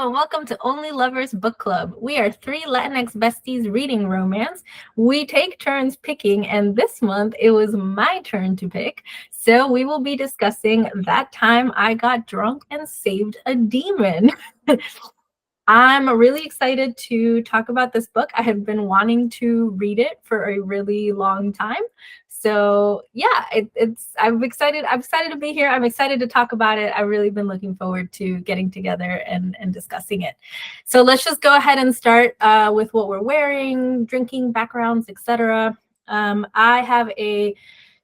Hello, and welcome to Only Lovers Book Club. We are three Latinx besties reading romance. We take turns picking, and this month it was my turn to pick. So we will be discussing That Time I Got Drunk and Saved a Demon. I'm really excited to talk about this book. I have been wanting to read it for a really long time. So yeah, I'm excited. I'm excited to be here. I'm excited to talk about it. I've really been looking forward to getting together and discussing it. So let's just go ahead and start with what we're wearing, drinking backgrounds, etc. I have a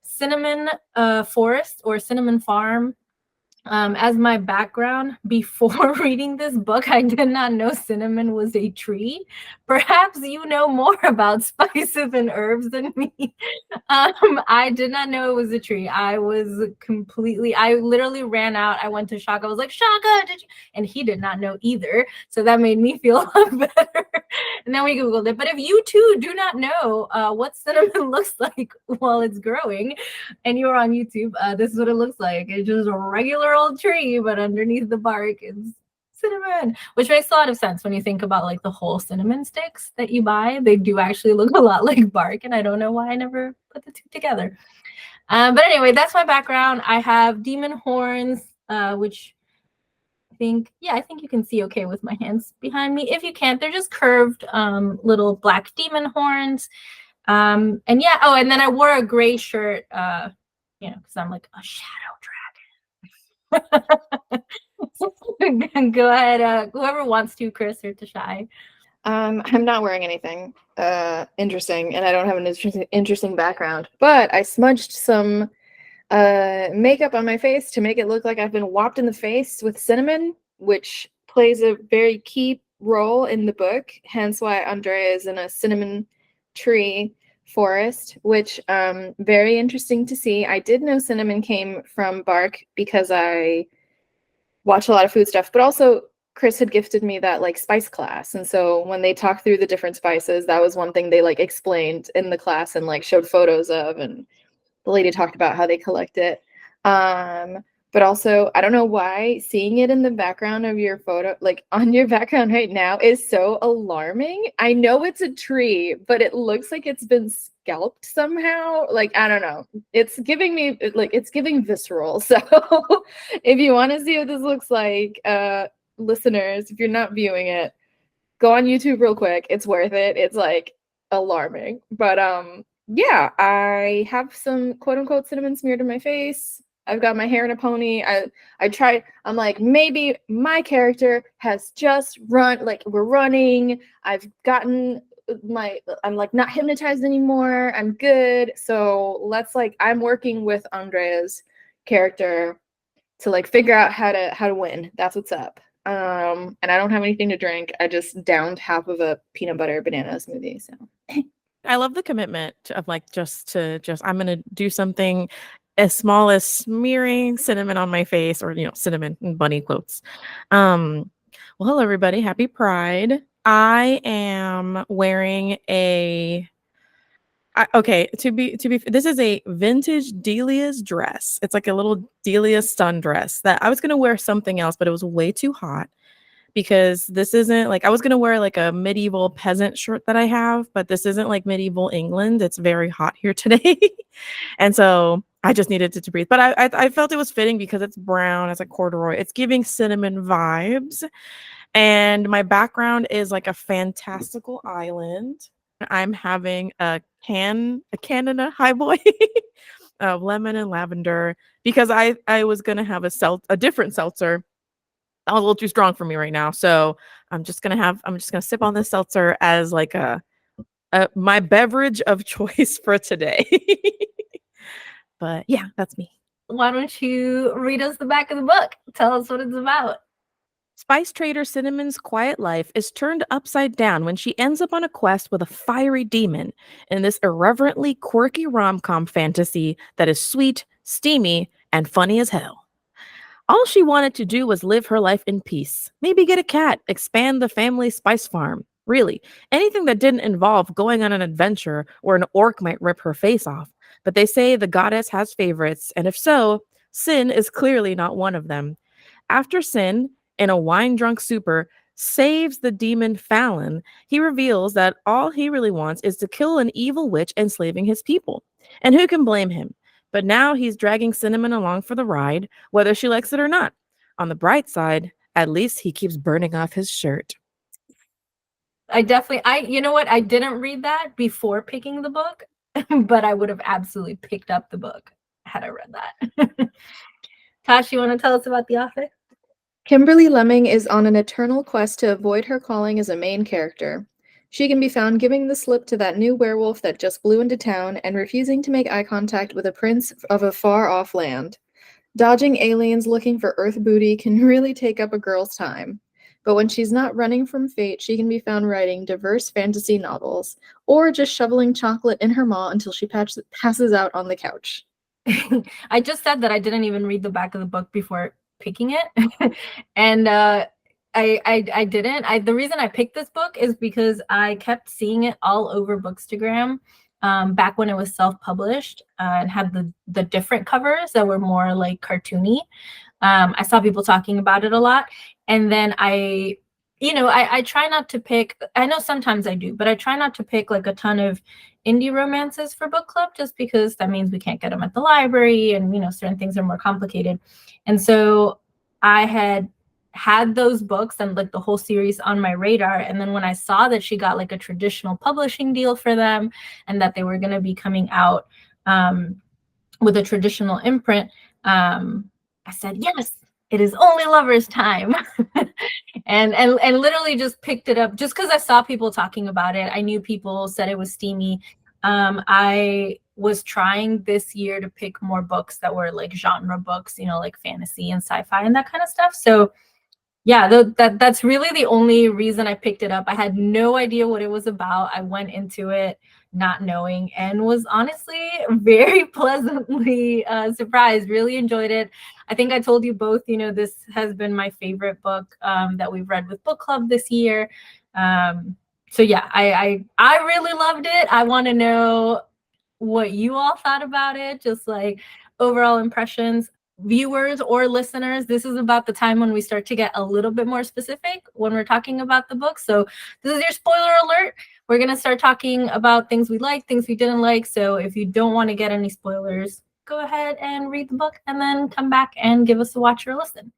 cinnamon forest or cinnamon farm as my background. Before reading this book, I did not know cinnamon was a tree. Perhaps you know more about spices and herbs than me. I did not know it was a tree. I literally ran out. I went to Shaka. I was like, Shaka, did you? And he did not know either. So that made me feel a lot better. And then we Googled it. But if you too do not know what cinnamon looks like while it's growing, and you're on YouTube, this is what it looks like. It's just a regular old tree, but underneath the bark is cinnamon, which makes a lot of sense when you think about like the whole cinnamon sticks that you buy. They do actually look a lot like bark, and I don't know why I never put the two together. But anyway, that's my background. I have demon horns, which I think you can see okay with my hands behind me. If you can't, they're just curved little black demon horns. And yeah, oh, and then I wore a gray shirt, because I'm like a shadow dragon. Go ahead, whoever wants to, Chris or Tashai. I'm not wearing anything interesting, and I don't have an interesting background, but I smudged some makeup on my face to make it look like I've been whopped in the face with cinnamon, which plays a very key role in the book, hence why Andrea is in a cinnamon tree forest, which very interesting to see. I did know cinnamon came from bark because I watch a lot of food stuff, but also Chris had gifted me that like spice class, and so when they talked through the different spices, that was one thing they like explained in the class and like showed photos of, and the lady talked about how they collect it. But also, I don't know why seeing it in the background of your photo, like on your background right now, is so alarming. I know it's a tree, but it looks like it's been scalped somehow. Like, I don't know. It's giving me, like, it's giving visceral. So if you want to see what this looks like, listeners, if you're not viewing it, go on YouTube real quick. It's worth it. It's like alarming. But yeah, I have some quote unquote cinnamon smeared in my face. I've got my hair in a pony. I'm like, maybe my character has just run, like we're running. I'm like not hypnotized anymore. I'm good. So I'm working with Andrea's character to like figure out how to win. That's what's up. And I don't have anything to drink. I just downed half of a peanut butter banana smoothie. So I love the commitment of like just I'm gonna do something as small as smearing cinnamon on my face, or cinnamon in bunny quotes. Well, hello everybody, happy Pride. I am wearing this is a vintage Delia's dress. It's like a little Delia stun dress that I was gonna wear something else, but it was way too hot. Because this isn't like, I was going to wear like a medieval peasant shirt that I have, but this isn't like medieval England. It's very hot here today. And so I just needed it to breathe. But I felt it was fitting because it's brown, it's like corduroy. It's giving cinnamon vibes. And my background is like a fantastical island. I'm having a Canada Highboy of lemon and lavender because I was going to have a different seltzer. That was a little too strong for me right now. So I'm just gonna sip on this seltzer as like my beverage of choice for today. But yeah, that's me. Why don't you read us the back of the book? Tell us what it's about. Spice trader Cinnamon's quiet life is turned upside down when she ends up on a quest with a fiery demon in this irreverently quirky rom-com fantasy that is sweet, steamy, and funny as hell. All she wanted to do was live her life in peace. Maybe get a cat, expand the family spice farm. Really, anything that didn't involve going on an adventure where an orc might rip her face off. But they say the goddess has favorites, and if so, Sin is clearly not one of them. After Sin, in a wine-drunk super, saves the demon Fallon, he reveals that all he really wants is to kill an evil witch enslaving his people. And who can blame him? But now he's dragging Cinnamon along for the ride, whether she likes it or not. On the bright side, at least he keeps burning off his shirt. You know what? I didn't read that before picking the book, but I would have absolutely picked up the book had I read that. Tash, you want to tell us about the author? Kimberly Lemming is on an eternal quest to avoid her calling as a main character. She can be found giving the slip to that new werewolf that just blew into town and refusing to make eye contact with a prince of a far-off land. Dodging aliens looking for Earth booty can really take up a girl's time. But when she's not running from fate, she can be found writing diverse fantasy novels, or just shoveling chocolate in her maw until she passes out on the couch. I just said that I didn't even read the back of the book before picking it. And I didn't. The reason I picked this book is because I kept seeing it all over Bookstagram back when it was self-published and had the different covers that were more like cartoony. I saw people talking about it a lot. And then I try not to pick, I know sometimes I do, but I try not to pick like a ton of indie romances for book club just because that means we can't get them at the library and, certain things are more complicated. And so I had those books and like the whole series on my radar. And then when I saw that she got like a traditional publishing deal for them and that they were going to be coming out with a traditional imprint, I said, yes, it is only lovers time. and literally just picked it up just because I saw people talking about it. I knew people said it was steamy. I was trying this year to pick more books that were like genre books, like fantasy and sci-fi and that kind of stuff. So yeah, that's really the only reason I picked it up. I had no idea what it was about. I went into it not knowing and was honestly very pleasantly surprised. Really enjoyed it. I think I told you both, this has been my favorite book that we've read with book club this year. So yeah, I really loved it. I want to know what you all thought about it, just like overall impressions. Viewers or listeners, this is about the time when we start to get a little bit more specific when we're talking about the book. So this is your spoiler alert. We're going to start talking about things we like, things we didn't like. So if you don't want to get any spoilers, go ahead and read the book and then come back and give us a watch or listen.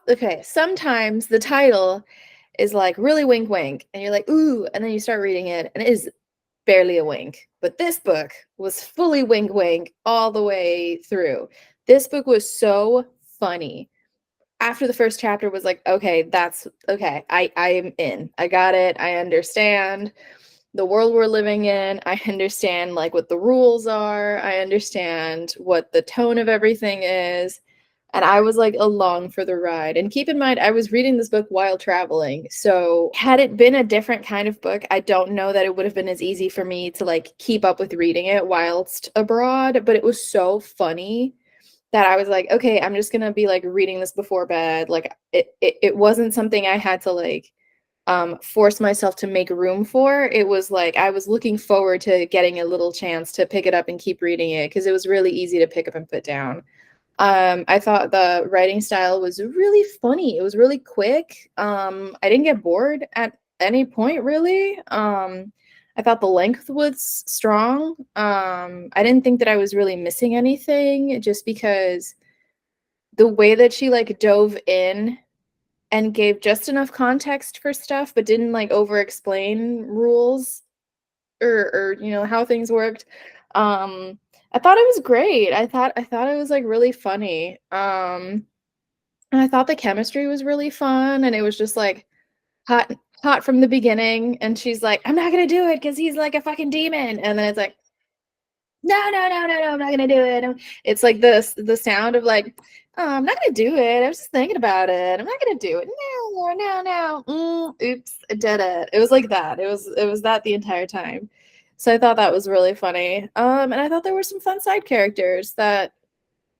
Okay, sometimes the title is like really wink wink and you're like, ooh, and then you start reading it and it is barely a wink. But this book was fully wink wink all the way through. This book was so funny. After the first chapter was like, okay, that's okay. I am in. I got it. I understand the world we're living in. I understand like what the rules are. I understand what the tone of everything is. And I was like along for the ride. And keep in mind, I was reading this book while traveling. So had it been a different kind of book, I don't know that it would have been as easy for me to like keep up with reading it whilst abroad. But it was so funny that I was like, okay, I'm just gonna be like reading this before bed. Like it wasn't something I had to like force myself to make room for. It was like I was looking forward to getting a little chance to pick it up and keep reading it because it was really easy to pick up and put down. I thought the writing style was really funny. It was really quick. I didn't get bored at any point, really. I thought the length was strong. I didn't think that I was really missing anything just because the way that she like dove in and gave just enough context for stuff, but didn't like over explain rules or how things worked. I thought it was great. I thought it was like really funny. And I thought the chemistry was really fun and it was just like hot from the beginning. And she's like, I'm not gonna do it because he's like a fucking demon. And then it's like, no, I'm not gonna do it. It's like the sound of like, oh, I'm not gonna do it. I was just thinking about it. I'm not gonna do it. No. Oops, I did it. It was like that. It was that the entire time. So I thought that was really funny. And I thought there were some fun side characters that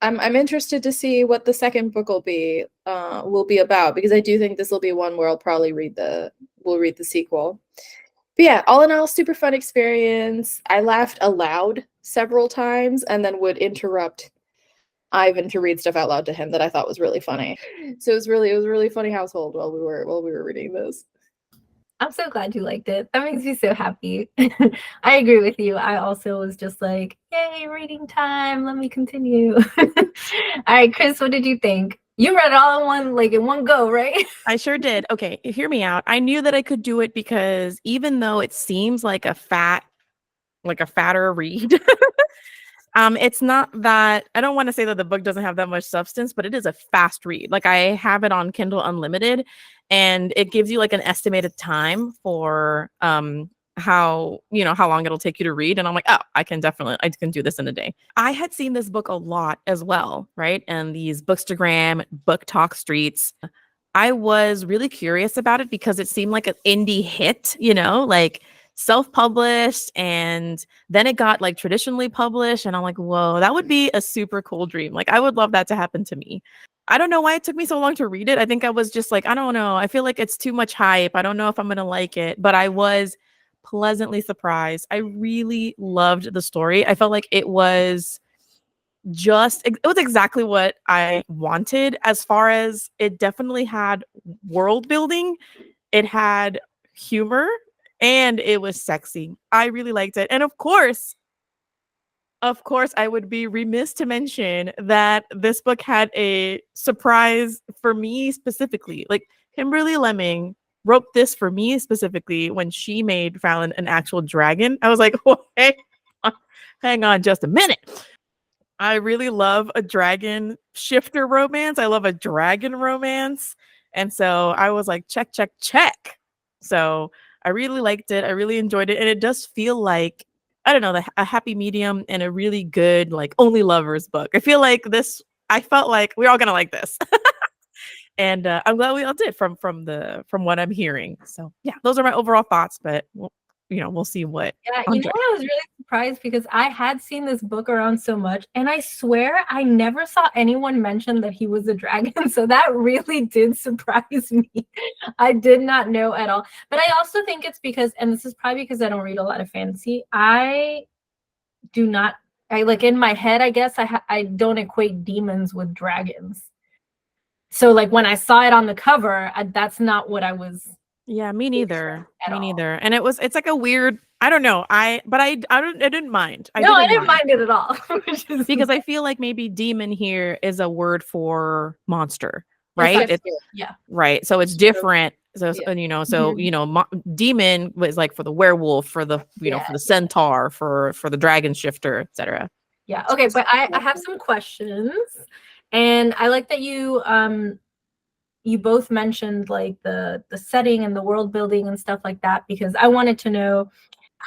I'm interested to see what the second book will be about because I do think this will be one where I'll probably read the sequel. But yeah, all in all, super fun experience. I laughed aloud several times and then would interrupt Ivan to read stuff out loud to him that I thought was really funny. So it was a really funny household while we were reading this. I'm so glad you liked it. That makes me so happy. I agree with you. I also was just like, yay, reading time. Let me continue. All right, Chris, what did you think? You read it all in one go, right? I sure did. Okay, hear me out. I knew that I could do it because even though it seems like a fatter read, it's not that. I don't want to say that the book doesn't have that much substance, but it is a fast read. Like, I have it on Kindle Unlimited, and it gives you like an estimated time for how long it'll take you to read. And I'm like, oh, I can do this in a day. I had seen this book a lot as well, right? And these Bookstagram, Book Talk streets. I was really curious about it because it seemed like an indie hit, like self-published, and then it got like traditionally published, and I'm like, whoa, that would be a super cool dream. Like, I would love that to happen to me. I don't know why it took me so long to read it. I think I was just like, I don't know. I feel like it's too much hype. I don't know if I'm going to like it, but I was pleasantly surprised. I really loved the story. I felt like it was exactly what I wanted, as far as it definitely had world building, it had humor, and it was sexy. I really liked it. And of course, I would be remiss to mention that this book had a surprise for me specifically. Like, Kimberly Lemming wrote this for me specifically when she made Fallon an actual dragon. I was like, oh, hang on just a minute. I really love a dragon shifter romance. I love a dragon romance. And so I was like, check, check, check. So I really liked it. I really enjoyed it. And it does feel like, I don't know, a happy medium and a really good, like, only lovers book. I felt like we're all going to like this. And I'm glad we all did from what I'm hearing. So yeah, those are my overall thoughts, but we'll see what. Yeah, I was really surprised because I had seen this book around so much, and I swear I never saw anyone mention that he was a dragon. So that really did surprise me. I did not know at all. But I also think it's because, and this is probably because I don't read a lot of fantasy, I like, in my head, I guess I don't equate demons with dragons. So like when I saw it on the cover, that's not what I was. Yeah, me neither. Me neither. And it's like a weird, I don't know. I didn't mind. I didn't mind it at all. Because I feel like maybe demon here is a word for monster, right? Yeah. Right. So it's different. So, demon was like for the werewolf, for the, for the centaur, for the dragon shifter, etc. Yeah. Okay. But I have some questions, and I like that you both mentioned like the setting and the world building and stuff like that, because I wanted to know,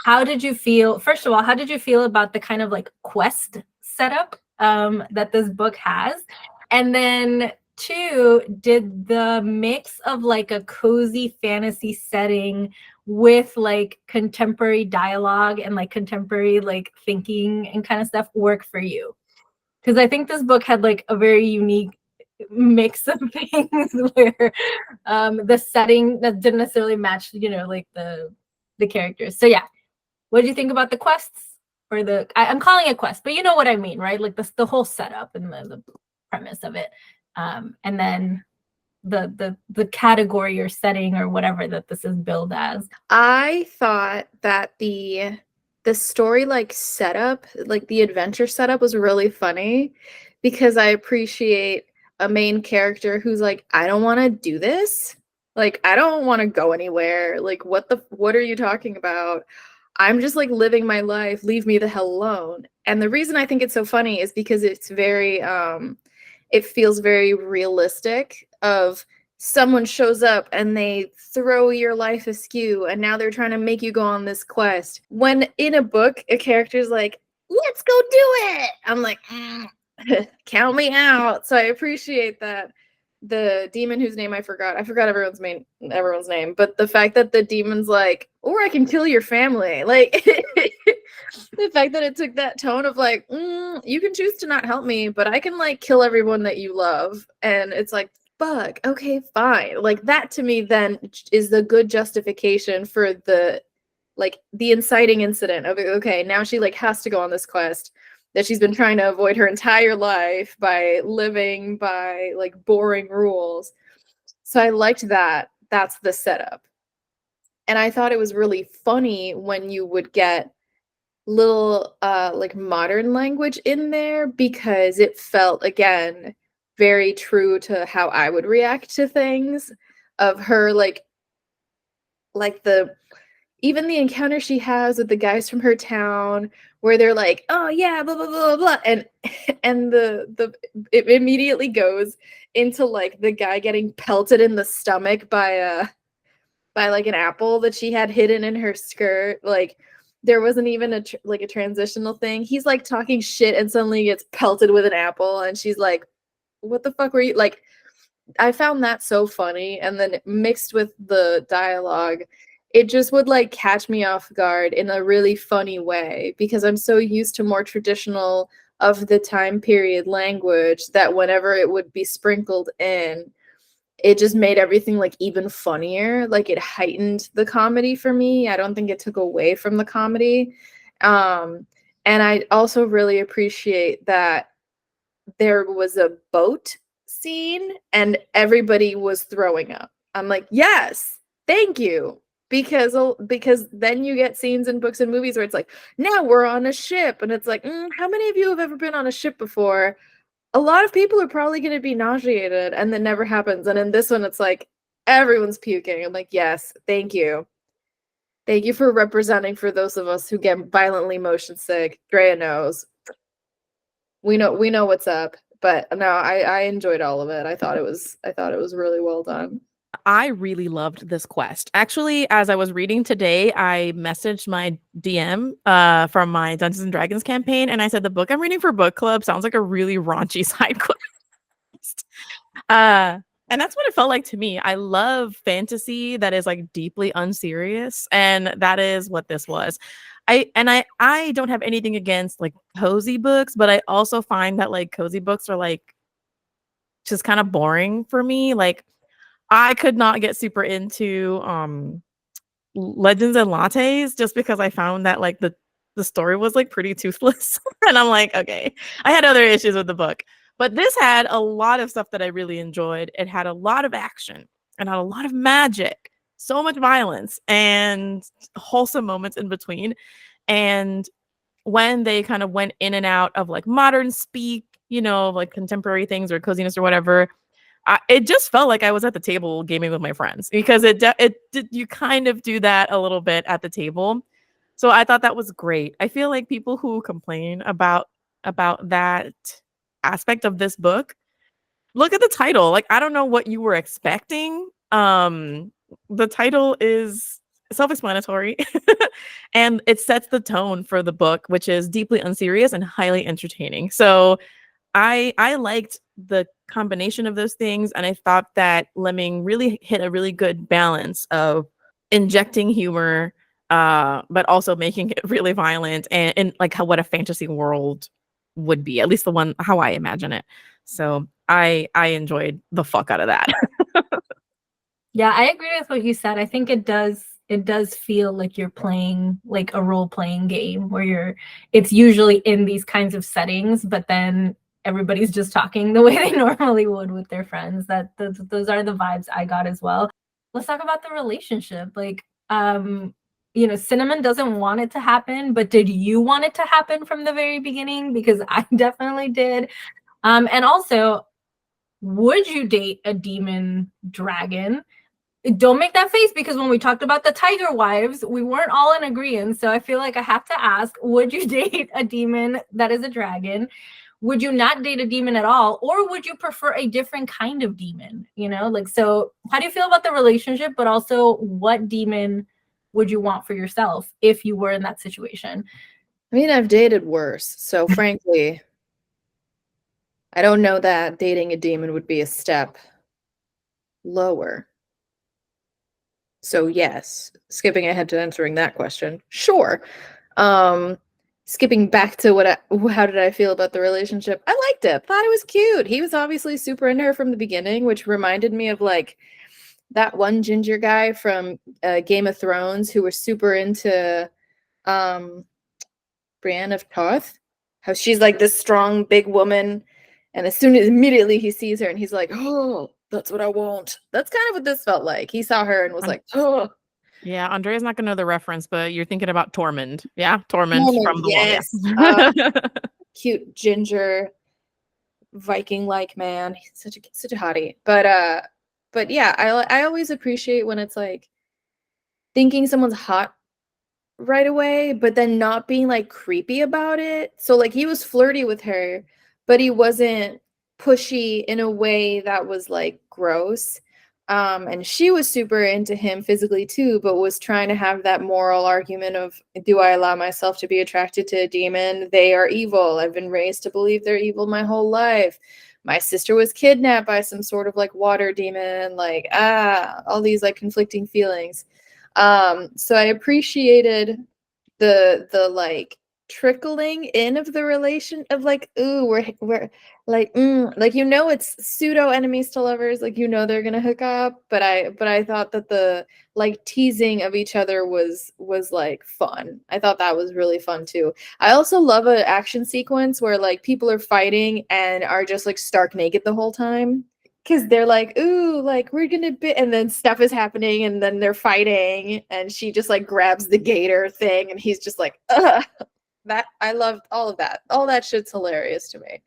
first of all, how did you feel about the kind of like quest setup that this book has? And then two, did the mix of like a cozy fantasy setting with like contemporary dialogue and like contemporary like thinking and kind of stuff work for you? Because I think this book had like a very unique mix of things where the setting that didn't necessarily match, like the characters. So yeah, what do you think about the quests? Or I'm calling it quest, but you know what I mean, right? Like the whole setup and the premise of it, and then the category or setting or whatever that this is billed as. I thought that the story like setup, like the adventure setup, was really funny, because I appreciate a main character who's like, I don't want to do this. Like, I don't want to go anywhere. Like, what are you talking about? I'm just like living my life. Leave me the hell alone. And the reason I think it's so funny is because it's very, it feels very realistic. Of someone shows up and they throw your life askew, and now they're trying to make you go on this quest. When in a book, a character's like, let's go do it. I'm like, count me out. So I appreciate that the demon whose name I forgot everyone's name, but the fact that the demon's like, or I can kill your family. Like, the fact that it took that tone of like, you can choose to not help me, but I can like kill everyone that you love. And it's like, fuck, okay, fine. Like, that to me then is the good justification for the like the inciting incident of, okay, now she like has to go on this quest that she's been trying to avoid her entire life by living by like boring rules. So I liked that. That's the setup. And I thought it was really funny when you would get little like modern language in there, because it felt, again, very true to how I would react to things, of her like the even the encounter she has with the guys from her town, where they're like, oh yeah, blah blah blah blah, and the it immediately goes into like the guy getting pelted in the stomach by like an apple that she had hidden in her skirt. Like there wasn't even a like a transitional thing. He's like talking shit and suddenly gets pelted with an apple, and she's like, what the fuck were you like? I found that so funny, and then mixed with the dialogue, it just would like catch me off guard in a really funny way, because I'm so used to more traditional of the time period language that whenever it would be sprinkled in, it just made everything like even funnier. Like it heightened the comedy for me. I don't think it took away from the comedy. And I also really appreciate that there was a boat scene and everybody was throwing up. I'm like, yes, thank you. Because then you get scenes in books and movies where it's like, now we're on a ship, and it's like, how many of you have ever been on a ship before? A lot of people are probably going to be nauseated, and that never happens. And in this one, it's like everyone's puking. I'm like, yes, thank you. Thank you for representing for those of us who get violently motion sick. Drea knows. We know what's up. But no, I enjoyed all of it. I thought it was really well done. I really loved this quest. Actually, as I was reading today, I messaged my DM from my Dungeons and Dragons campaign, and I said the book I'm reading for book club sounds like a really raunchy side quest. And that's what it felt like to me. I love fantasy that is like deeply unserious, and that is what this was. I don't have anything against like cozy books, but I also find that like cozy books are like just kind of boring for me. Like I could not get super into Legends and Lattes just because I found that like the story was like pretty toothless. And I'm like, okay. I had other issues with the book. But this had a lot of stuff that I really enjoyed. It had a lot of action and had a lot of magic, so much violence and wholesome moments in between. And when they kind of went in and out of like modern speak, you know, like contemporary things or coziness or whatever, it just felt like I was at the table gaming with my friends, because it did, you kind of do that a little bit at the table. So I thought that was great. I feel like people who complain about that aspect of this book, look at the title. Like I don't know what you were expecting. The title is self-explanatory and it sets the tone for the book, which is deeply unserious and highly entertaining. So I liked the combination of those things, and I thought that Lemming really hit a really good balance of injecting humor, but also making it really violent and like what a fantasy world would be, at least the one how I imagine it. So I enjoyed the fuck out of that. Yeah, I agree with what you said. I think it does feel like you're playing like a role-playing game where it's usually in these kinds of settings, but then everybody's just talking the way they normally would with their friends. Those are the vibes I got as well. Let's talk about the relationship. Like, Cinnamon doesn't want it to happen, but did you want it to happen from the very beginning? Because I definitely did. And also, would you date a demon dragon? Don't make that face, because when we talked about the tiger wives, we weren't all in agreement. So I feel like I have to ask, would you date a demon that is a dragon? Would you not date a demon at all? Or would you prefer a different kind of demon? So how do you feel about the relationship, but also what demon would you want for yourself if you were in that situation? I mean, I've dated worse. So frankly, I don't know that dating a demon would be a step lower. So yes, skipping ahead to answering that question, sure. Skipping back to how did I feel about the relationship? I liked it. Thought it was cute. He was obviously super into her from the beginning, which reminded me of like that one ginger guy from Game of Thrones who was super into Brienne of Tarth. How she's like this strong, big woman. And as soon as immediately he sees her and he's like, oh, that's what I want. That's kind of what this felt like. He saw her and was like, oh. Yeah, Andrea's not gonna know the reference, but you're thinking about Tormund. Yeah, Tormund Woman, from the wall. yes. Yeah. Cute ginger Viking-like man. He's such a hottie. But yeah, I always appreciate when it's like thinking someone's hot right away, but then not being like creepy about it. So like he was flirty with her, but he wasn't pushy in a way that was like gross. And she was super into him physically too, but was trying to have that moral argument of, do I allow myself to be attracted to a demon? They are evil. I've been raised to believe they're evil my whole life. My sister was kidnapped by some sort of like water demon, like all these like conflicting feelings. So I appreciated the like trickling in of the relation of like, ooh, we're like like it's pseudo enemies to lovers, like they're gonna hook up, but I thought that the like teasing of each other was like fun. I thought that was really fun too. I also love an action sequence where like people are fighting and are just like stark naked the whole time. Because they're like, ooh, like we're gonna be, and then stuff is happening, and then they're fighting, and she just like grabs the gator thing, and he's just like, ugh. That I loved all of that. All that shit's hilarious to me.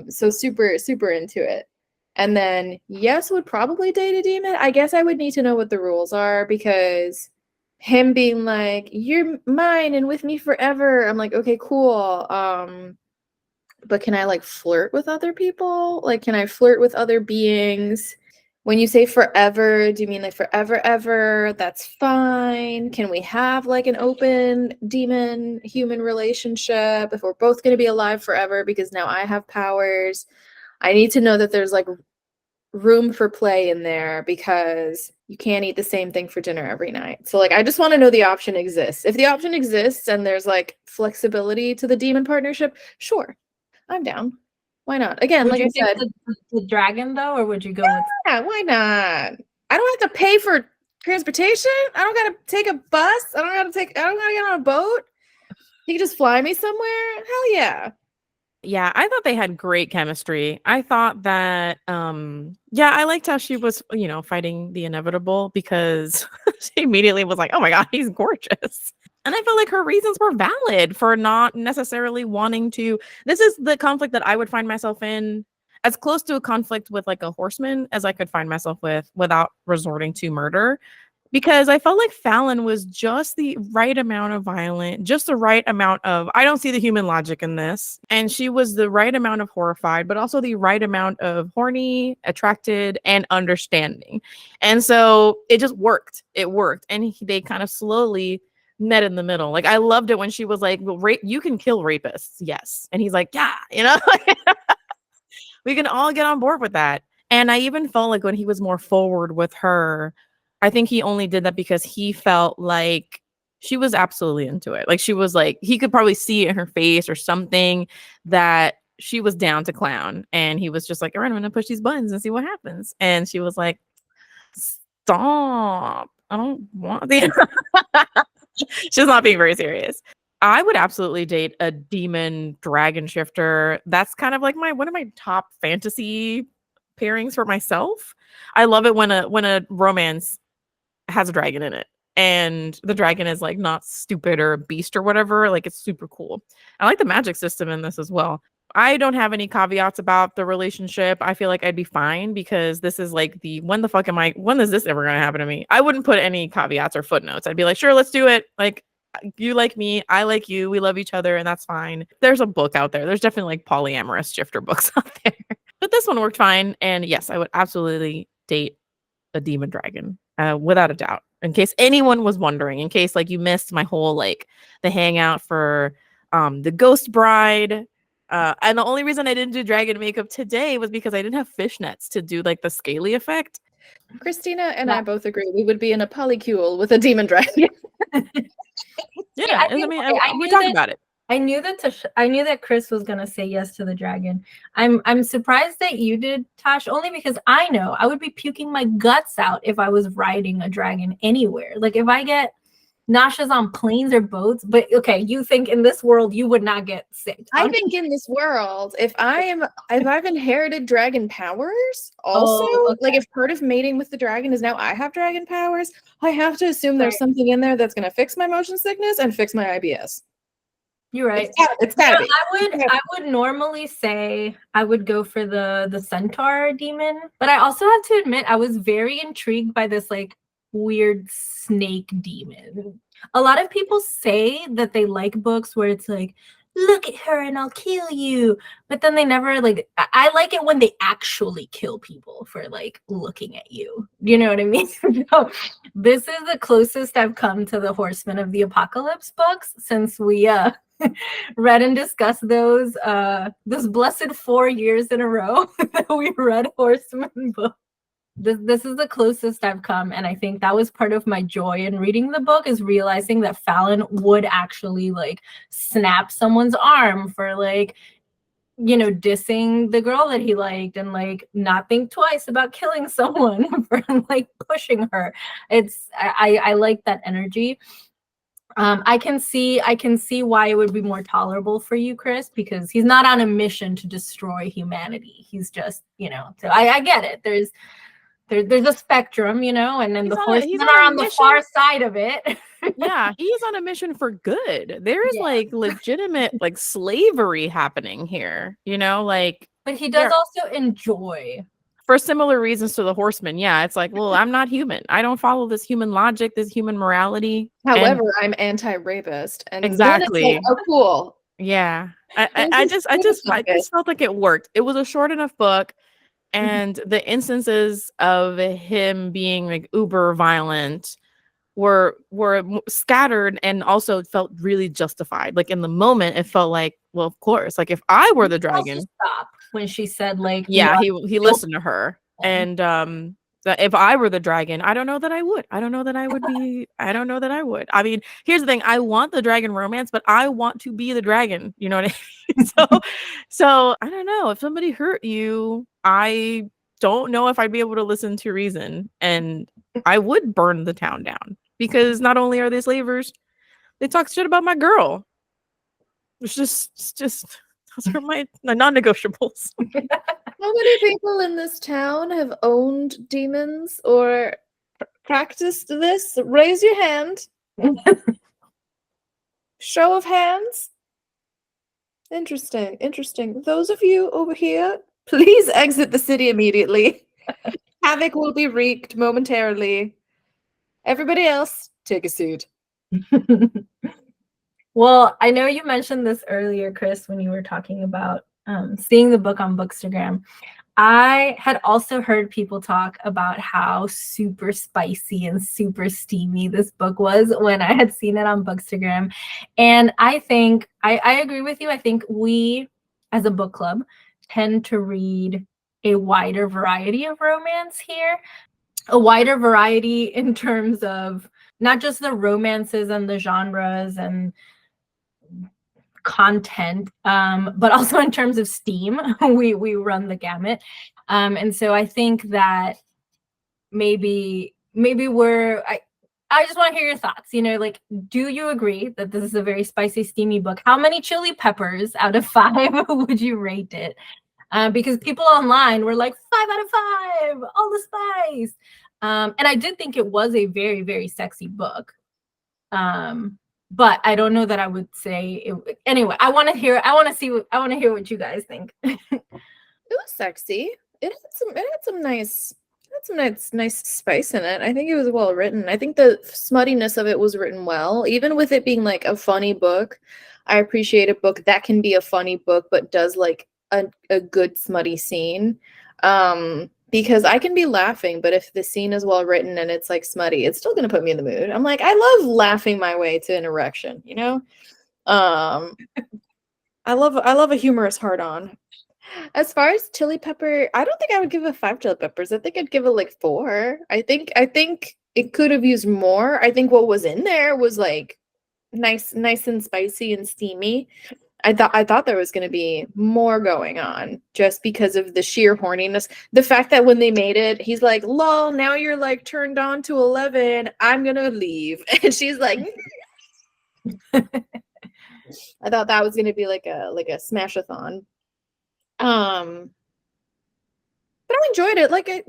So super, super into it. And then yes, would probably date a demon. I guess I would need to know what the rules are because him being like, you're mine and with me forever. I'm like, okay, cool. But can I like flirt with other people? Like, can I flirt with other beings? When you say forever, do you mean like forever, ever? That's fine. Can we have like an open demon human relationship if we're both going to be alive forever because now I have powers? I need to know that there's like room for play in there because you can't eat the same thing for dinner every night. So like I just want to know the option exists. If the option exists and there's like flexibility to the demon partnership, sure. I'm down. Why not? Again, Would like you I said, pick the dragon though, or would you go with? yeah, why not? I don't have to pay for transportation. I don't gotta take a bus. I don't gotta get on a boat. You can just fly me somewhere. Hell yeah. Yeah, I thought they had great chemistry. I thought that yeah, I liked how she was, fighting the inevitable because she immediately was like, "Oh my god, he's gorgeous." And I felt like her reasons were valid for not necessarily wanting to. This is the conflict that I would find myself in, as close to a conflict with like a horseman as I could find myself with without resorting to murder. Because I felt like Fallon was just the right amount of violent, just the right amount of, I don't see the human logic in this. And she was the right amount of horrified, but also the right amount of horny, attracted, and understanding. And so it just worked. It worked. And they kind of slowly met in the middle. Like I loved it when she was like, well, you can kill rapists. Yes. And he's like, yeah, we can all get on board with that. And I even felt like when he was more forward with her, I think he only did that because he felt like she was absolutely into it. Like she was like, he could probably see it in her face or something that she was down to clown. And he was just like, all right, I'm going to push these buttons and see what happens. And she was like, stop. I don't want the. She's not being very serious. I would absolutely date a demon dragon shifter. That's kind of like one of my top fantasy pairings for myself. I love it when a romance has a dragon in it and the dragon is like not stupid or a beast or whatever. Like it's super cool. I like the magic system in this as well. I don't have any caveats about the relationship. I feel like I'd be fine because this is like when is this ever going to happen to me? I wouldn't put any caveats or footnotes. I'd be like, sure, let's do it. Like you like me, I like you, we love each other, and that's fine. There's a book out there. There's definitely like polyamorous shifter books out there. But this one worked fine. And yes, I would absolutely date a demon dragon, without a doubt. In case anyone was wondering, in case like you missed my whole like the hangout for the Ghost Bride. And the only reason I didn't do dragon makeup today was because I didn't have fishnets to do like the scaly effect. Christina and I both agree we would be in a polycule with a demon dragon. Yeah, I we knew talked about it. I knew that Chris was gonna say yes to the dragon. I'm surprised that you did, Tosh, only because I know I would be puking my guts out if I was riding a dragon anywhere. Like if I get nauseous on planes or boats, but okay, you think in this world you would not get sick. I think in this world, if I've inherited dragon powers, also, Oh, like okay. if part of mating with the dragon is now I have dragon powers, I have to assume there's Right. something in there that's gonna fix my motion sickness and fix my IBS. You're right. It's gotta be. I would normally say I would go for the centaur demon, but I also have to admit I was very intrigued by this like weird snake demon. A lot of people say that they like books where it's like, look at her and I'll kill you, but then they never like. I like it when they actually kill people for like looking at you. You know what I mean? So, this is the closest I've come to the Horsemen of the Apocalypse books since we read and discussed those this blessed 4 years in a row that we read Horseman book. This is the closest I've come, and I think that was part of my joy in reading the book, is realizing that Fallon would actually like snap someone's arm for like, you know, dissing the girl that he liked, and like not think twice about killing someone for like pushing her. I like that energy. I can see why it would be more tolerable for you, Chris, because he's not on a mission to destroy humanity. He's just, you know, so I get it. There's a spectrum, you know, and then He's the on horsemen are on the mission. far side of it. Yeah, he's on a mission for good. There is Yeah. like legitimate like slavery happening here, you know, like But he does also enjoy. for similar reasons to the horseman. Yeah, it's like, well, I'm not human. I don't follow this human logic, this human morality. However, I'm anti-rapist, and Exactly. then it's like, oh, cool. Yeah, I just felt like it worked. It was a short enough book, and the instances of him being like uber violent were scattered and also felt really justified. Like in the moment, it felt like, well, of course, like if I were the dragon. Stop when she said like, Yeah, he listened to her, and that if I were the dragon, I don't know that I would. I don't know that I would be. I don't know that I would. I mean, here's the thing: I want the dragon romance, but I want to be the dragon. You know what I mean? So I don't know if somebody hurt you. I don't know if I'd be able to listen to reason, and I would burn the town down because not only are they slavers, they talk shit about my girl. It's just those are my non-negotiables. How many people in this town have owned demons or practiced this? Raise your hand. Show of hands. Interesting. Those of you over here, please exit the city immediately. Havoc will be wreaked momentarily. Everybody else, take a seat. Well, I know you mentioned this earlier, Chris, when you were talking about seeing the book on Bookstagram. I had also heard people talk about how super spicy and super steamy this book was when I had seen it on Bookstagram. And I think I agree with you. I think we, as a book club, tend to read a wider variety of romance here. A wider variety in terms of not just the romances and the genres and content, but also in terms of steam. we run the gamut, and so I think that maybe I just want to hear your thoughts. You know, like, do you agree that this is a very spicy, steamy book? How many chili peppers out of 5 would you rate it? Because people online were like 5 out of 5, all the spice. And I did think it was a very, very sexy book. But I don't know that I would say it. Anyway, I want to hear what you guys think. It was sexy. It had some nice spice in it. I think it was well written. I think the smuttiness of it was written well. Even with it being like a funny book, I appreciate a book that can be a funny book but does like a good smutty scene. Because I can be laughing, but if the scene is well written and it's like smutty, it's still gonna put me in the mood. I'm like, I love laughing my way to an erection, you know? I love a humorous hard on. As far as chili pepper, I don't think I would give it 5 chili peppers. I think I'd give it like 4. I think it could have used more. I think what was in there was like nice and spicy and steamy. I thought there was going to be more going on just because of the sheer horniness. The fact that when they made it, he's like, "Lol, now you're like turned on to 11. I'm going to leave." And she's like, I thought that was going to be like a smash-a-thon. But I enjoyed it. Like it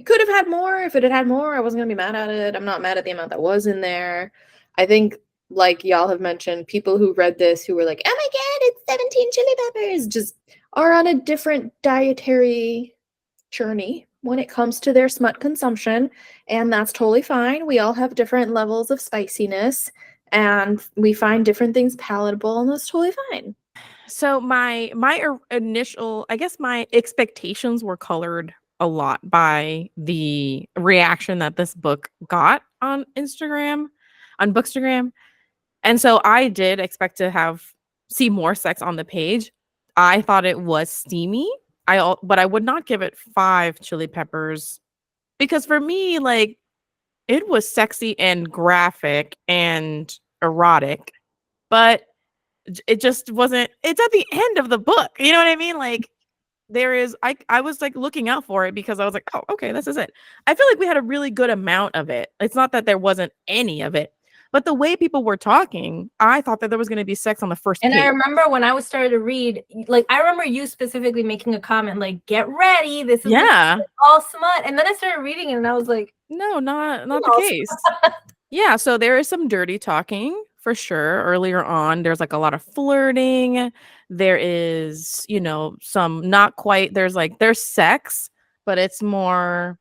could have had more. If it had had more, I wasn't going to be mad at it. I'm not mad at the amount that was in there. I think, like y'all have mentioned, people who read this who were like, "Oh my god, it's 17 chili peppers," just are on a different dietary journey when it comes to their smut consumption, and that's totally fine. We all have different levels of spiciness, and we find different things palatable, and that's totally fine. So my initial, I guess my expectations were colored a lot by the reaction that this book got on Instagram, on Bookstagram. And so I did expect to see more sex on the page. I thought it was steamy. But I would not give it 5 chili peppers because for me, like, it was sexy and graphic and erotic, but it just wasn't. It's at the end of the book. You know what I mean? Like, I was like looking out for it because I was like, oh, okay, this is it. I feel like we had a really good amount of it. It's not that there wasn't any of it, but the way people were talking, I thought that there was going to be sex on the first And page. I remember when I was starting to read, like, I remember you specifically making a comment like, "Get ready, this is all smut." And then I started reading it, and I was like, no, not the case. Yeah, so there is some dirty talking for sure. Earlier on, there's like a lot of flirting. There is, some not quite. There's sex, but it's more.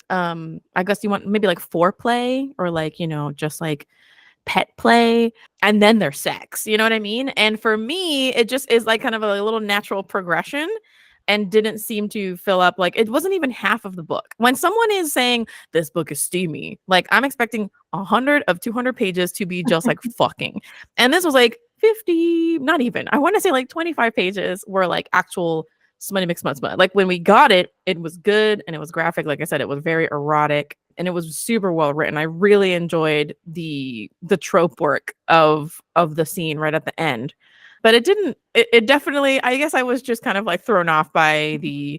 I guess you want maybe like foreplay or like just like pet play, and then there's sex. You know what I mean? And for me, it just is like kind of a little natural progression. And didn't seem to fill up, like, it wasn't even half of the book. When someone is saying this book is steamy, like, I'm expecting 100 of 200 pages to be just like fucking. And this was like 50, not even. I want to say like 25 pages were like actual smutty mixed smut. Like, when we got it, it was good and it was graphic. Like I said, it was very erotic and it was super well written. I really enjoyed the trope work of the scene right at the end. But it definitely, I guess I was just kind of like thrown off by the,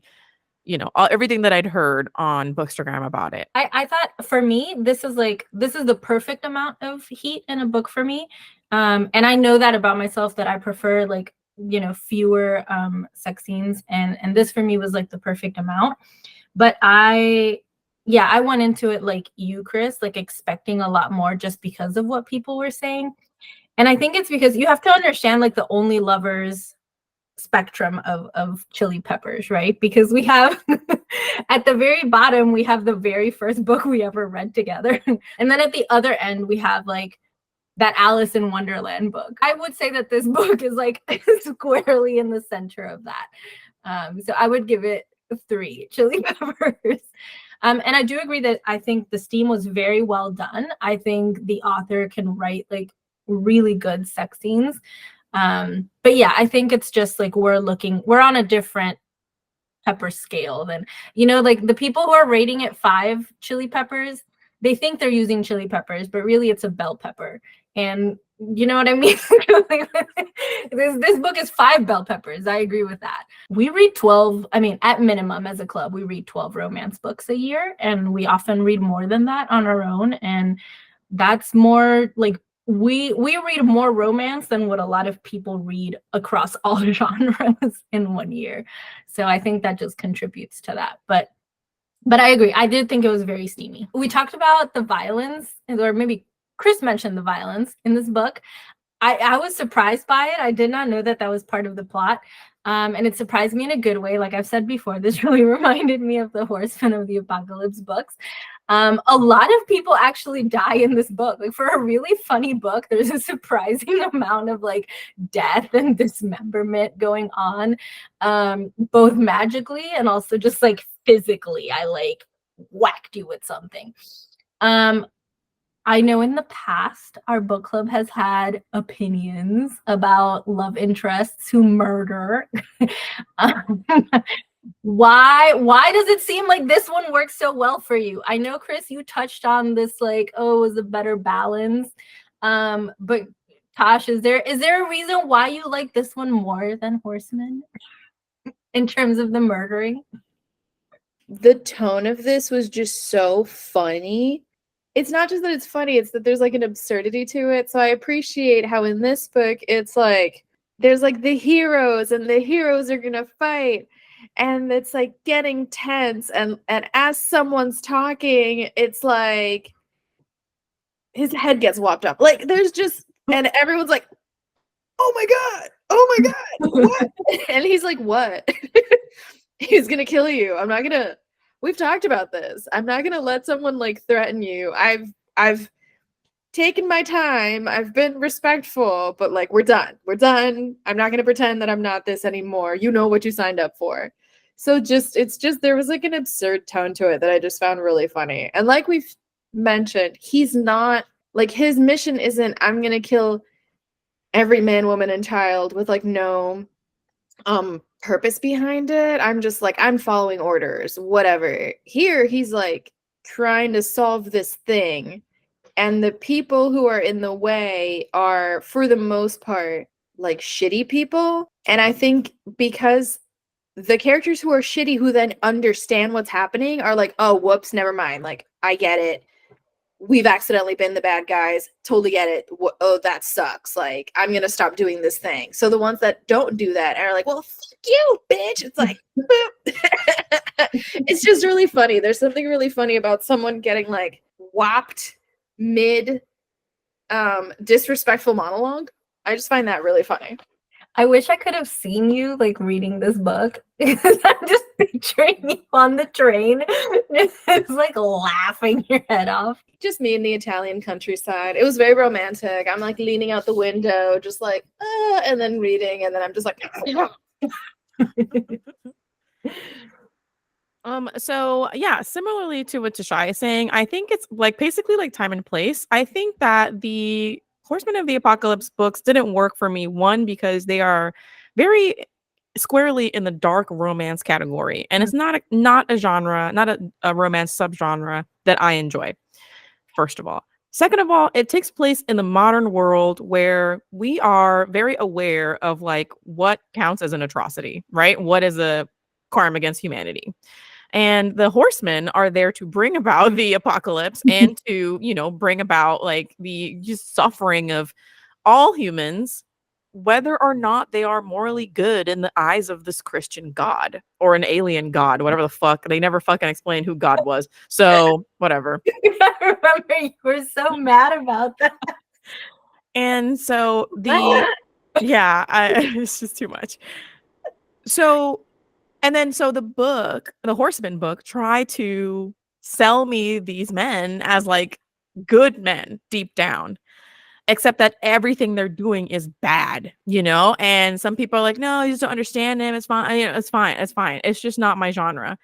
everything that I'd heard on Bookstagram about it. I thought for me, this is the perfect amount of heat in a book for me. And I know that about myself, that I prefer like, fewer sex scenes. And this for me was like the perfect amount. But I went into it like you, Chris, like expecting a lot more just because of what people were saying. And I think it's because you have to understand like the only lovers spectrum of chili peppers, right? Because we have at the very bottom, we have the very first book we ever read together. And then at the other end, we have like that Alice in Wonderland book. I would say that this book is like squarely in the center of that. So I would give it 3 chili peppers. And I do agree that I think the steam was very well done. I think the author can write like really good sex scenes. But yeah, I think it's just like we're on a different pepper scale than, like the people who are rating it 5 chili peppers, they think they're using chili peppers, but really it's a bell pepper. And you know what I mean? This book is 5 bell peppers. I agree with that. We read 12, I mean, at minimum as a club, we read 12 romance books a year, and we often read more than that on our own. And that's more like we read more romance than what a lot of people read across all genres in one year. So I think that just contributes to that. But I agree. I did think it was very steamy. We talked about the violence, or maybe Chris mentioned the violence in this book. I was surprised by it. I did not know that was part of the plot. And it surprised me in a good way. Like I've said before, this really reminded me of the Horsemen of the Apocalypse books. A lot of people actually die in this book. Like, for a really funny book, there's a surprising amount of like death and dismemberment going on, both magically and also just like physically. I like whacked you with something. I know in the past, our book club has had opinions about love interests who murder. Why does it seem like this one works so well for you? I know, Chris, you touched on this, like, oh, it was a better balance. But Tosh, is there a reason why you like this one more than Horseman in terms of the murdering? The tone of this was just so funny. It's not just that it's funny, it's that there's like an absurdity to it. So I appreciate how in this book it's like there's like the heroes and the heroes are gonna fight and it's like getting tense and as someone's talking, it's like his head gets whopped up. Like there's just and everyone's like, oh my god, oh my god, what? And he's like, what? He's gonna kill you. I'm not gonna. We've talked about this. I'm not gonna let someone like threaten you. I've taken my time. I've been respectful, but like we're done. We're done. I'm not gonna pretend that I'm not this anymore. You know what you signed up for. So it's just there was like an absurd tone to it that I just found really funny. And like we've mentioned, he's not like his mission isn't I'm gonna kill every man, woman, and child with like no purpose behind it. I'm just like I'm following orders, whatever. Here he's like trying to solve this thing and the people who are in the way are for the most part like shitty people. And I think because the characters who are shitty who then understand what's happening are like, "Oh, whoops, never mind. Like I get it. We've accidentally been the bad guys. Totally get it. Oh, that sucks. Like, I'm going to stop doing this thing." So the ones that don't do that are like, well, fuck you, bitch. It's like, it's just really funny. There's something really funny about someone getting like whopped mid disrespectful monologue. I just find that really funny. I wish I could have seen you like reading this book because I'm just picturing you on the train, just like laughing your head off. Just me in the Italian countryside. It was very romantic. I'm like leaning out the window, just like, and then reading, and then I'm just like, So yeah, similarly to what Tashai is saying, I think it's like basically like time and place. I think that the Horsemen of the Apocalypse books didn't work for me. One, because they are very squarely in the dark romance category, and it's not a genre, not a romance subgenre that I enjoy. First of all. Second of all, it takes place in the modern world where we are very aware of like what counts as an atrocity, right? What is a crime against humanity? And the horsemen are there to bring about the apocalypse and to, bring about like the just suffering of all humans, whether or not they are morally good in the eyes of this Christian God or an alien God, whatever the fuck. They never fucking explained who God was. So whatever. I remember you were so mad about that. And so it's just too much. So the Horseman book, tried to sell me these men as like good men deep down, except that everything they're doing is bad, and some people are like, no, you just don't understand him. It's fine. It's fine. It's fine. It's just not my genre.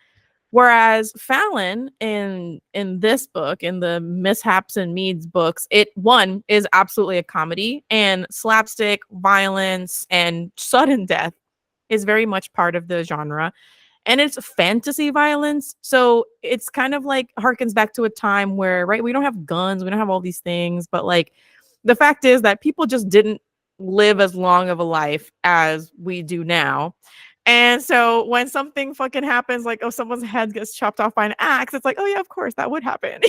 Whereas Fallon in this book, in the Mishaps and Meads books, it one is absolutely a comedy, and slapstick violence and sudden death is very much part of the genre, and it's fantasy violence. So it's kind of like harkens back to a time where, right, we don't have guns, we don't have all these things, but like the fact is that people just didn't live as long of a life as we do now. And so when something fucking happens, like, oh, someone's head gets chopped off by an axe, it's like, oh yeah, of course that would happen.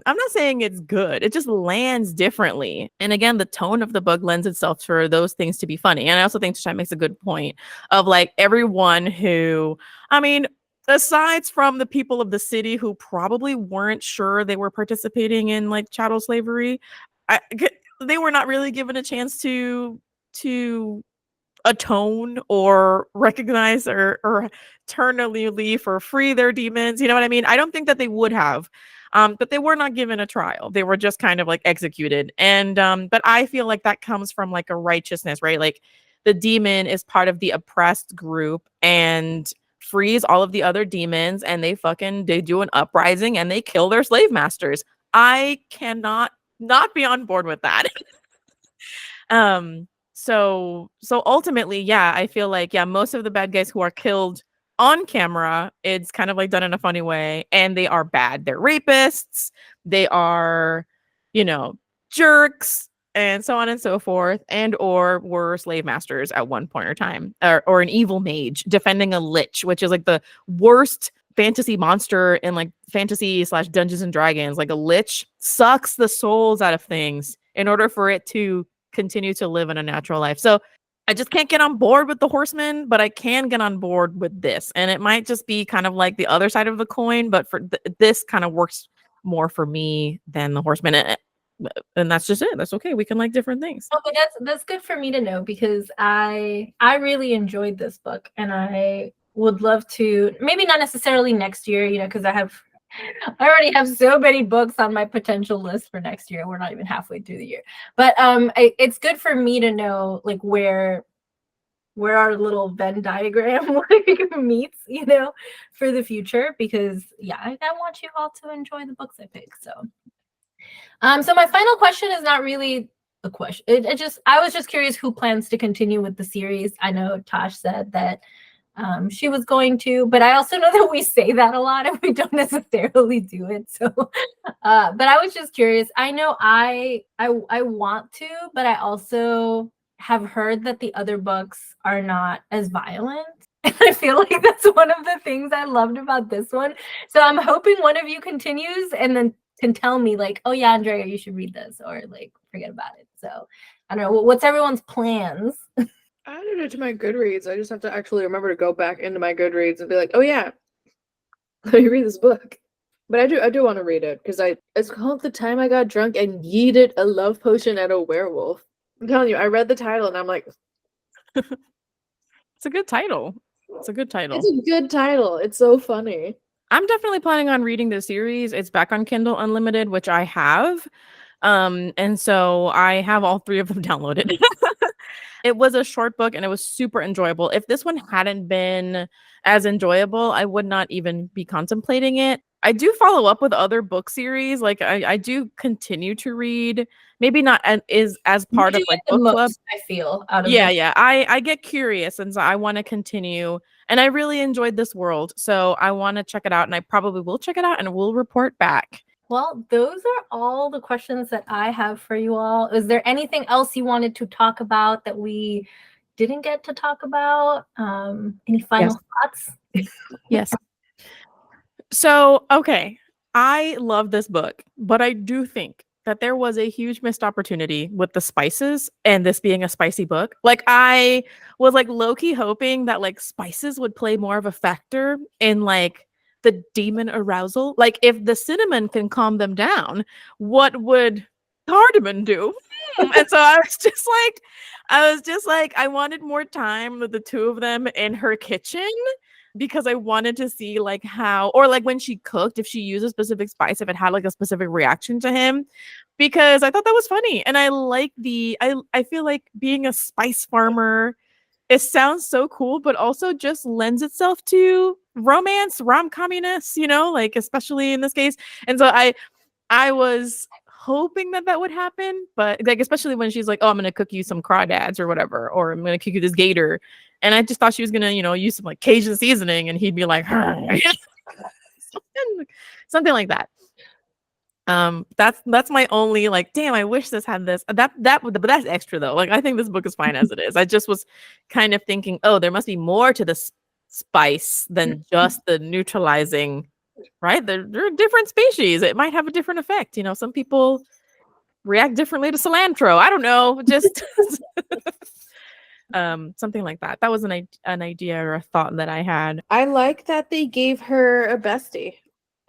I'm not saying it's good. It just lands differently. And again, the tone of the book lends itself for those things to be funny. And I also think Tashai makes a good point of like everyone who, I mean, aside from the people of the city who probably weren't sure they were participating in like chattel slavery, they were not really given a chance to atone or recognize or turn a new leaf or free their demons. You know what I mean? I don't think that they would have. But they were not given a trial. They were just kind of like executed. And but I feel like that comes from like a righteousness, right? Like the demon is part of the oppressed group and frees all of the other demons, and they do an uprising and they kill their slave masters. I cannot not be on board with that. So ultimately, yeah, I feel like most of the bad guys who are killed on camera, it's kind of like done in a funny way, and they are bad. They're rapists. They are, jerks, and so on and so forth, and or were slave masters at one point or time, or an evil mage defending a lich, which is like the worst fantasy monster in like fantasy / Dungeons and Dragons. Like a lich sucks the souls out of things in order for it to continue to live in a natural life. So I just can't get on board with the horsemen, but I can get on board with this. And it might just be kind of like the other side of the coin, but for this kind of works more for me than the horsemen. And that's just it. That's okay. We can like different things. Oh, but that's good for me to know, because I really enjoyed this book, and I would love to, maybe not necessarily next year, because I already have so many books on my potential list for next year. We're not even halfway through the year, but it's good for me to know like where our little Venn diagram like meets, for the future, because I want you all to enjoy the books I pick. So my final question is not really a question. I was just curious who plans to continue with the series. I know Tosh said that she was going to, but I also know that we say that a lot and we don't necessarily do it. So, but I was just curious. I know I want to, but I also have heard that the other books are not as violent. And I feel like that's one of the things I loved about this one. So I'm hoping one of you continues and then can tell me like, oh yeah, Andrea, you should read this, or like forget about it. So I don't know. What's everyone's plans? I added it to my Goodreads. I just have to actually remember to go back into my Goodreads and be like, oh yeah, let me read this book. But I do want to read it, because it's called The Time I Got Drunk and Yeeted a Love Potion at a Werewolf. I'm telling you, I read the title and I'm like, it's a good title. It's a good title. It's a good title. It's so funny. I'm definitely planning on reading the series. It's back on Kindle Unlimited, which I have. And so I have all 3 of them downloaded. It was a short book and it was super enjoyable. If this one hadn't been as enjoyable, I would not even be contemplating it. I do follow up with other book series. Like I do continue to read, maybe not as part of like book club. I feel out of Yeah. I get curious, and so I want to continue. And I really enjoyed this world, so I want to check it out, and I probably will check it out and we'll report back. Well, those are all the questions that I have for you all. Is there anything else you wanted to talk about that we didn't get to talk about? Any final thoughts? Yes. So, okay, I love this book, but I do think that there was a huge missed opportunity with the spices and this being a spicy book. Like I was like low-key hoping that like spices would play more of a factor in like the demon arousal. Like if the cinnamon can calm them down, what would cardamom do? And so I was just like, I wanted more time with the 2 of them in her kitchen, because I wanted to see like how, or like when she cooked, if she used a specific spice, if it had like a specific reaction to him, because I thought that was funny. And I like I feel like being a spice farmer, it sounds so cool, but also just lends itself to romance, rom-communess, like especially in this case. And so I was hoping that would happen, but like especially when she's like, oh, I'm gonna cook you some crawdads or whatever, or I'm gonna cook you this gator, and I just thought she was gonna use some like Cajun seasoning, and he'd be like something like that. That's my only like, damn, I wish this had this, but that's extra though. Like I think this book is fine as it is. I just was kind of thinking, oh, there must be more to the spice than just the neutralizing. Right? They're different species. It might have a different effect. Some people react differently to cilantro. I don't know. Just something like that. That was an idea or a thought that I had. I like that they gave her a bestie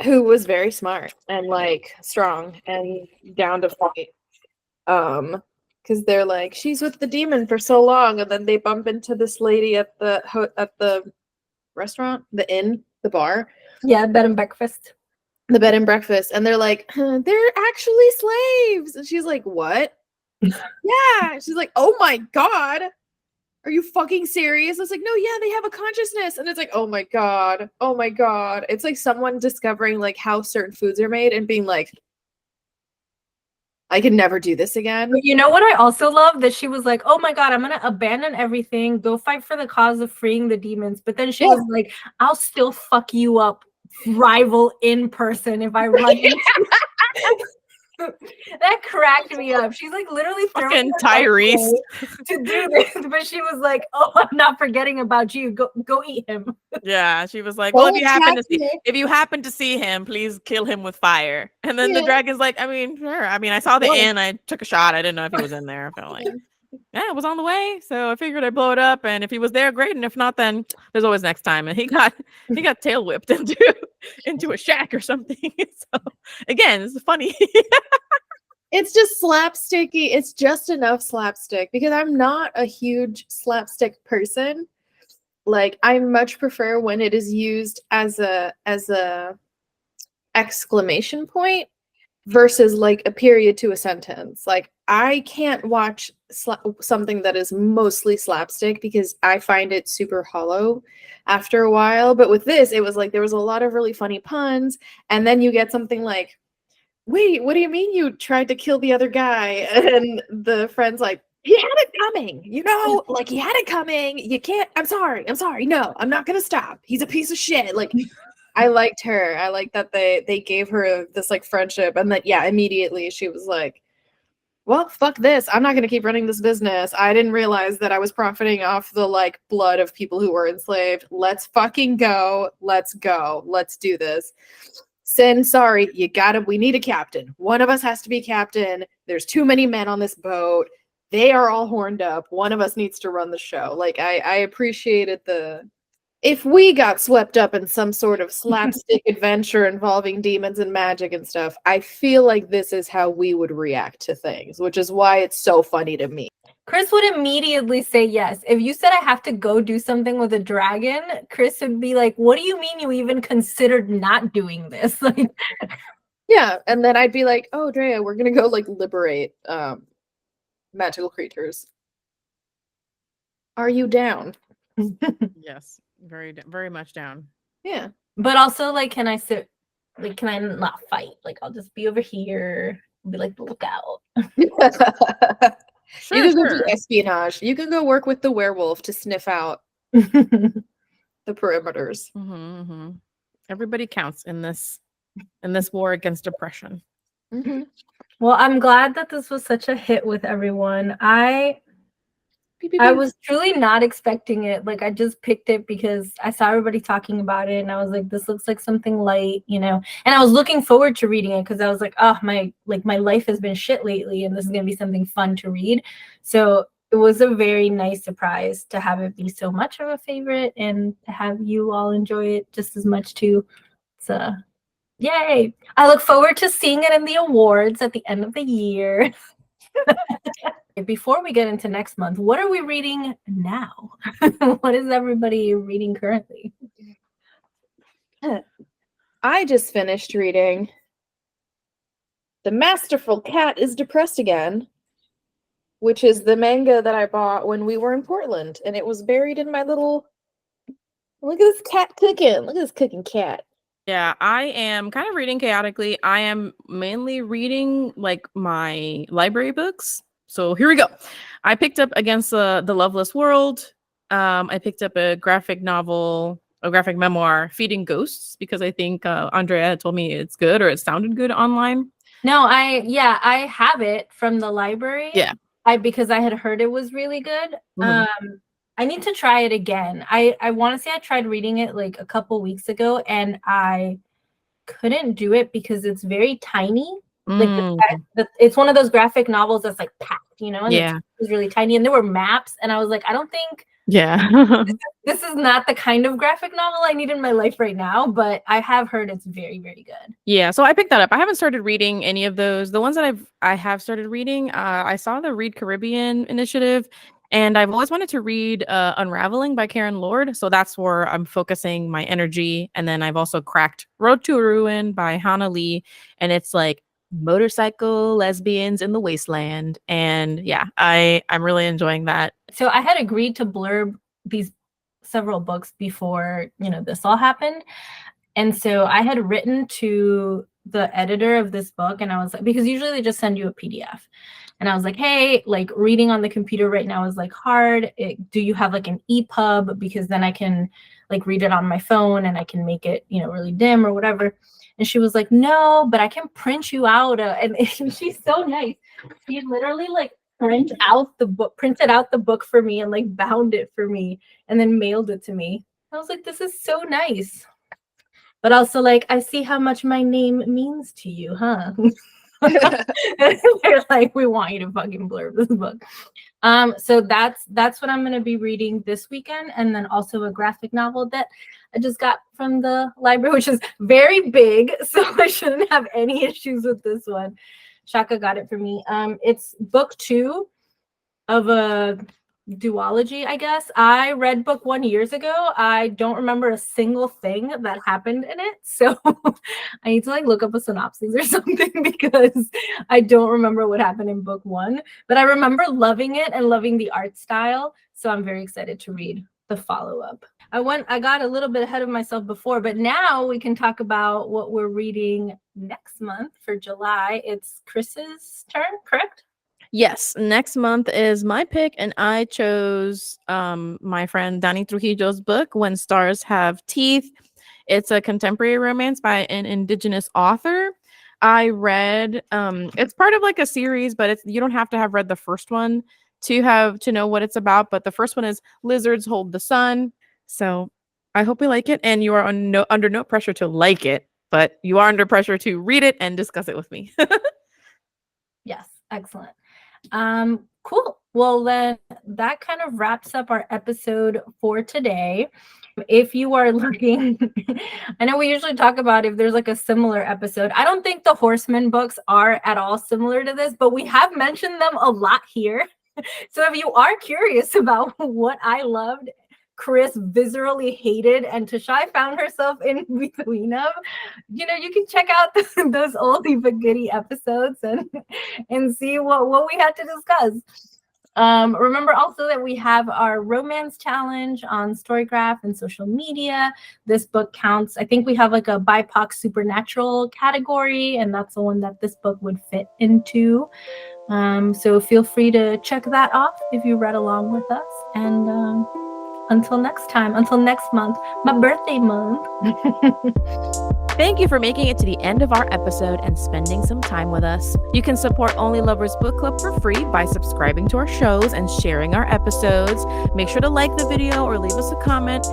who was very smart and like strong and down to fight. Because they're like, she's with the demon for so long, and then they bump into this lady at the restaurant, the inn, the bar. Yeah, bed and breakfast. The bed and breakfast. And they're like, they're actually slaves. And she's like, what? Yeah. She's like, oh my God. Are you fucking serious? I was like, no, yeah, they have a consciousness. And it's like, oh my God. Oh my God. It's like someone discovering like how certain foods are made and being like, I can never do this again. But you know what I also love? That she was like, oh my God, I'm going to abandon everything, go fight for the cause of freeing the demons. But then she was like, I'll still fuck you up, rival in person, if I run into That cracked me up. She's like literally throwing Fucking her life Tyrese. away to do this, but she was like, "Oh, I'm not forgetting about you. Go eat him." Yeah, she was like, well, Don't if you happen to see him, please kill him with fire. And then the Yeah. dragon's like, I mean, sure. I mean, I saw the Well, inn, I took a shot. I didn't know if he was in there. I felt like, yeah, it was on the way. So I figured I'd blow it up. And if he was there, great. And if not, then there's always next time. And he got tail whipped into a shack or something. So again, this is funny. it's just slapsticky. It's just enough slapstick because I'm not a huge slapstick person. Like I much prefer when it is used as a exclamation point versus like a period to a sentence. Like I can't watch something that is mostly slapstick because I find it super hollow after a while. But with this, it was like there was a lot of really funny puns, and then you get something like, "Wait, what do you mean you tried to kill the other guy?" And the friend's like, "He had it coming, like he had it coming. You can't. I'm sorry. No, I'm not gonna stop. He's a piece of shit." Like I liked her. I like that they gave her this like friendship, and that immediately she was like, "Well, fuck this. I'm not going to keep running this business. I didn't realize that I was profiting off the like blood of people who were enslaved. Let's fucking go. Let's go. Let's do this." Sin, sorry, we need a captain. One of us has to be captain. There's too many men on this boat. They are all horned up. One of us needs to run the show. Like I appreciated if we got swept up in some sort of slapstick adventure involving demons and magic and stuff, I feel like this is how we would react to things, which is why it's so funny to me. Chris would immediately say yes. If you said I have to go do something with a dragon, Chris would be like, "What do you mean you even considered not doing this?" Like, yeah, and then I'd be like, "Oh, Drea, we're gonna go like liberate magical creatures. Are you down?" Yes, very much down. Yeah. But also, like, can I sit? Like, can I not fight? Like, I'll just be over here, be like the lookout. You can go do espionage. You can go work with the werewolf to sniff out the perimeters. Everybody counts in this war against oppression. Well, I'm glad that this was such a hit with everyone. I was truly not expecting it. Like, I just picked it because I saw everybody talking about it, and I was like, this looks like something light, And I was looking forward to reading it because I was like, oh, my life has been shit lately, and this is gonna be something fun to read. So it was a very nice surprise to have it be so much of a favorite and to have you all enjoy it just as much too. So, yay! I look forward to seeing it in the awards at the end of the year. Before we get into next month, what are we reading now? What is everybody reading currently? I just finished reading The Masterful Cat is Depressed Again, which is the manga that I bought when we were in Portland, and it was buried in my little... Look at this cat cooking. Look at this cooking cat. Yeah, I am kind of reading chaotically. I am mainly reading like my library books. So here we go. I picked up Against the Loveless World. I picked up a graphic memoir, Feeding Ghosts, because I think Andrea told me it's good, or it sounded good online. No, I have it from the library. Yeah. Because I had heard it was really good. I need to try it again. I want to say I tried reading it like a couple weeks ago, and I couldn't do it because it's very tiny. Like it's one of those graphic novels that's like packed, and it's really tiny, and there were maps, and I was like, I don't think this is not the kind of graphic novel I need in my life right now, but I have heard it's very, very good. Yeah, so I picked that up. I haven't started reading any of those. The ones that I have started reading, I saw the Read Caribbean initiative, and I've always wanted to read Unraveling by Karen Lord, so that's where I'm focusing my energy. And then I've also cracked Road to Ruin by Hannah Lee, and it's like motorcycle lesbians in the wasteland, and yeah, I'm really enjoying that. So I had agreed to blurb these several books before this all happened, and so I had written to the editor of this book, and I was like, because usually they just send you a PDF. And I was like, hey, like reading on the computer right now is like hard. Do you have like an EPUB? Because then I can like read it on my phone and I can make it, you know, really dim or whatever. And she was like, no, but I can print you out. And she's so nice. She literally like printed out the book for me and like bound it for me and then mailed it to me. I was like, this is so nice. But also like, I see how much my name means to you, huh? They're like, we want you to fucking blurb this book. So that's what I'm going to be reading this weekend, and then also a graphic novel that I just got from the library, which is very big, so I shouldn't have any issues with this one. Shaka got it for me. It's book 2 of a duology, I guess. I read book 1 years ago. I don't remember a single thing that happened in it, so I need to like look up a synopsis or something because I don't remember what happened in book 1, but I remember loving it and loving the art style, so I'm very excited to read the follow-up. I got a little bit ahead of myself before, but now we can talk about what we're reading next month for July. It's Chris's turn, correct? Yes, next month is my pick, and I chose my friend Dani Trujillo's book, When Stars Have Teeth. It's a contemporary romance by an indigenous author. I read it's part of like a series, but you don't have to have read the first one to know what it's about. But the first one is Lizards Hold the Sun. So I hope we like it, and you are under no pressure to like it, but you are under pressure to read it and discuss it with me. Yes, excellent. Cool. Well, then that kind of wraps up our episode for today. If you are looking, I know we usually talk about if there's like a similar episode. I don't think the Horseman books are at all similar to this, but we have mentioned them a lot here. So if you are curious about what I loved, Chris viscerally hated, and Tashai found herself in between of, you know, you can check out those oldie but goodie episodes and see what we had to discuss. Remember also that we have our romance challenge on Storygraph and social media. This book counts. I think we have like a BIPOC supernatural category, and that's the one that this book would fit into. So feel free to check that off if you read along with us. And until next time, until next month, my birthday month. Thank you for making it to the end of our episode and spending some time with us. You can support Only Lovers Book Club for free by subscribing to our shows and sharing our episodes. Make sure to like the video or leave us a comment.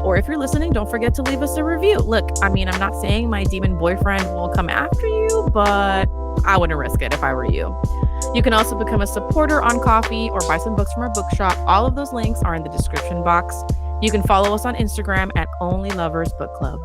Or if you're listening, don't forget to leave us a review. Look, I mean, I'm not saying my demon boyfriend will come after you, but I wouldn't risk it if I were you. You can also become a supporter on Ko-fi or buy some books from our bookshop. All of those links are in the description box. You can follow us on Instagram at Only Lovers Book Club.